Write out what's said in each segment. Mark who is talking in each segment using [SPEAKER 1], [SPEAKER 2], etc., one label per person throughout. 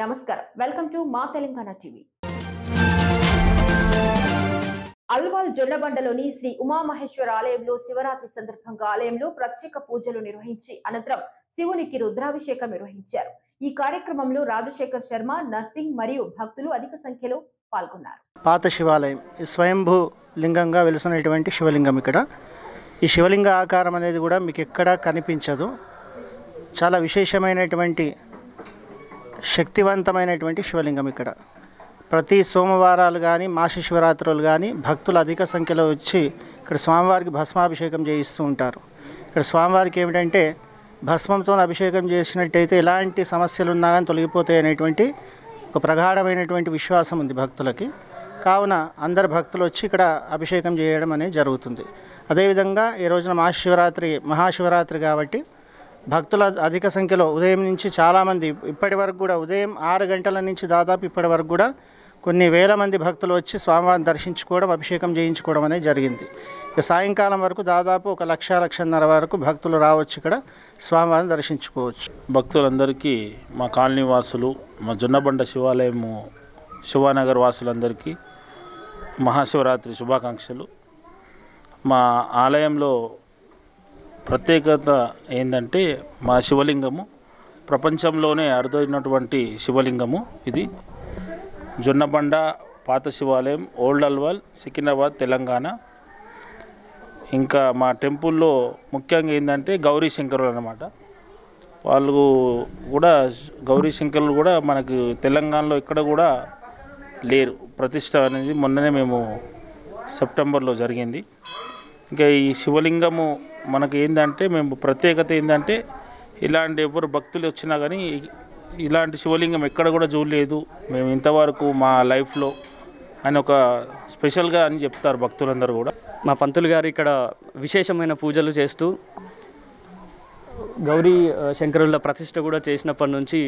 [SPEAKER 1] నమస్కారం welcome to మా Telangana TV Alwal జొన్నబండలోని Shri Umamaheshwara ఆలయంలో శివరాత్రి సందర్భంగా ఆలయంలో ప్రత్యేక పూజలు నిర్వహించి అనంతరం శివునికి రుద్రాభిషేకం నిర్వహించారు। ఈ కార్యక్రమంలో రాజశేఖర్ శర్మ, నర్సింగ్ మరియు భక్తులు అధిక సంఖ్యలో పాల్గొన్నారు।
[SPEAKER 2] పాత శివాలయం స్వయంభూ లింగంగా వెలిసినటువంటి శివలింగం ఇక్కడ ఈ శివలింగ ఆకారం అనేది కూడా మీకు ఎక్కడా కనిపించదు। చాలా విశేషమైనటువంటి శక్తివంతమైనటువంటి శివలింగం ఇక్కడ ప్రతి సోమవారాలు కానీ మాస శివరాత్రులు కానీ భక్తులు అధిక సంఖ్యలో వచ్చి ఇక్కడ స్వామివారికి భస్మాభిషేకం చేయిస్తూ ఉంటారు। ఇక్కడ స్వామివారికి ఏమిటంటే భస్మంతో అభిషేకం చేసినట్టయితే ఎలాంటి సమస్యలు ఉన్నా కానీ తొలగిపోతాయి అనేటువంటి ఒక ప్రగాఢమైనటువంటి విశ్వాసం ఉంది భక్తులకి। కావున అందరు భక్తులు వచ్చి ఇక్కడ అభిషేకం చేయడం అనేది జరుగుతుంది। అదేవిధంగా ఈ రోజున మహాశివరాత్రి కాబట్టి భక్తుల అధిక సంఖ్యలో ఉదయం నుంచి చాలామంది ఇప్పటి వరకు కూడా ఉదయం 6 గంటల నుంచి దాదాపు ఇప్పటి వరకు కూడా కొన్ని వేల మంది భక్తులు వచ్చి స్వామివారిని దర్శించుకోవడం, అభిషేకం చేయించుకోవడం అనేది జరిగింది। ఇక సాయంకాలం వరకు దాదాపు 1,00,00,000 వరకు భక్తులు రావచ్చు, ఇక్కడ స్వామివారిని దర్శించుకోవచ్చు।
[SPEAKER 3] భక్తులందరికీ మా కాలనీ వాసులు, మా జొన్నబండ శివాలయము శివానగర్ వాసులందరికీ మహాశివరాత్రి శుభాకాంక్షలు। మా ఆలయంలో ప్రత్యేకత ఏంటంటే మా శివలింగము ప్రపంచంలోనే అరుదైనటువంటి శివలింగము ఇది। జొన్నబండ పాత శివాలయం, ఓల్డ్ అల్వాల్, సికింద్రాబాద్, తెలంగాణ। ఇంకా మా టెంపుల్లో ముఖ్యంగా ఏంటంటే గౌరీ శంకరులు అన్నమాట। వాళ్ళు కూడా గౌరీ శంకరులు కూడా మనకు తెలంగాణలో ఇక్కడ కూడా లేరు। ప్రతిష్ట అనేది మొన్ననే మేము సెప్టెంబర్లో జరిగింది। ఇంకా ఈ శివలింగము మనకు ఏంటంటే మేము ప్రత్యేకత ఏంటంటే ఇలాంటి ఎవరు భక్తులు వచ్చినా కానీ ఇలాంటి శివలింగం ఎక్కడ కూడా చూడలేదు మేము ఇంతవరకు మా లైఫ్లో అని ఒక స్పెషల్గా అని చెప్తారు భక్తులందరూ కూడా।
[SPEAKER 4] మా పంతులు గారు ఇక్కడ విశేషమైన పూజలు చేస్తూ గౌరీ శంకరుల ప్రతిష్ఠ కూడా చేసినప్పటి నుంచి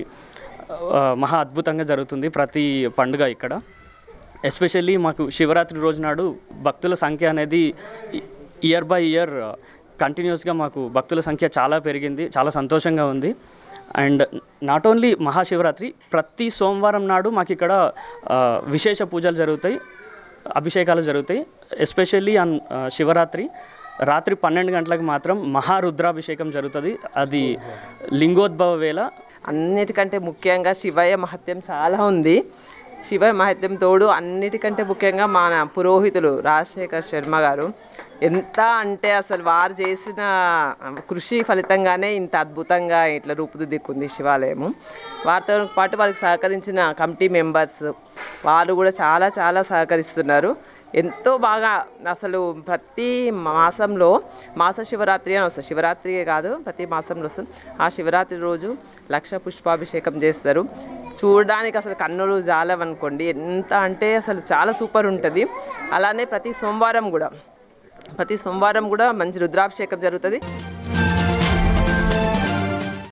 [SPEAKER 4] మహా అద్భుతంగా జరుగుతుంది ప్రతి పండుగ ఇక్కడ। ఎస్పెషల్లీ మాకు శివరాత్రి రోజు నాడు భక్తుల సంఖ్య అనేది ఇయర్ బై ఇయర్ కంటిన్యూస్గా మాకు భక్తుల సంఖ్య చాలా పెరిగింది, చాలా సంతోషంగా ఉంది। అండ్ నాట్ ఓన్లీ మహాశివరాత్రి, ప్రతి సోమవారం నాడు మాకు ఇక్కడ విశేష పూజలు జరుగుతాయి, అభిషేకాలు జరుగుతాయి। ఎస్పెషల్లీ ఆన్ శివరాత్రి రాత్రి 12 గంటలకు మాత్రం మహారుద్రాభిషేకం జరుగుతుంది, అది లింగోద్భవ వేళ।
[SPEAKER 5] అన్నిటికంటే ముఖ్యంగా శివయ్య మహత్యం చాలా ఉంది। శివయ్య మహత్యం తోడు అన్నిటికంటే ముఖ్యంగా మన పురోహితులు రాజశేఖర్ శర్మ గారు ఎంత అంటే అసలు వారు చేసిన కృషి ఫలితంగానే ఇంత అద్భుతంగా ఇట్లా రూపుదిద్దుకుంది శివాలయము। వారితో పాటు వారికి సహకరించిన కమిటీ మెంబర్స్ వాళ్ళు కూడా చాలా చాలా సహకరిస్తున్నారు, ఎంతో బాగా। అసలు ప్రతి మాసంలో మాస శివరాత్రి అని వస్తుంది, శివరాత్రియే కాదు ప్రతి మాసంలో వస్తుంది। ఆ శివరాత్రి రోజు 1,00,000 పుష్పాభిషేకం చేస్తారు, చూడడానికి అసలు కన్నులు జాలవనుకోండి, ఎంత అంటే అసలు చాలా సూపర్ ఉంటుంది। అలానే ప్రతి సోమవారం కూడా మంచి రుద్రాభిషేకం జరుగుతుంది।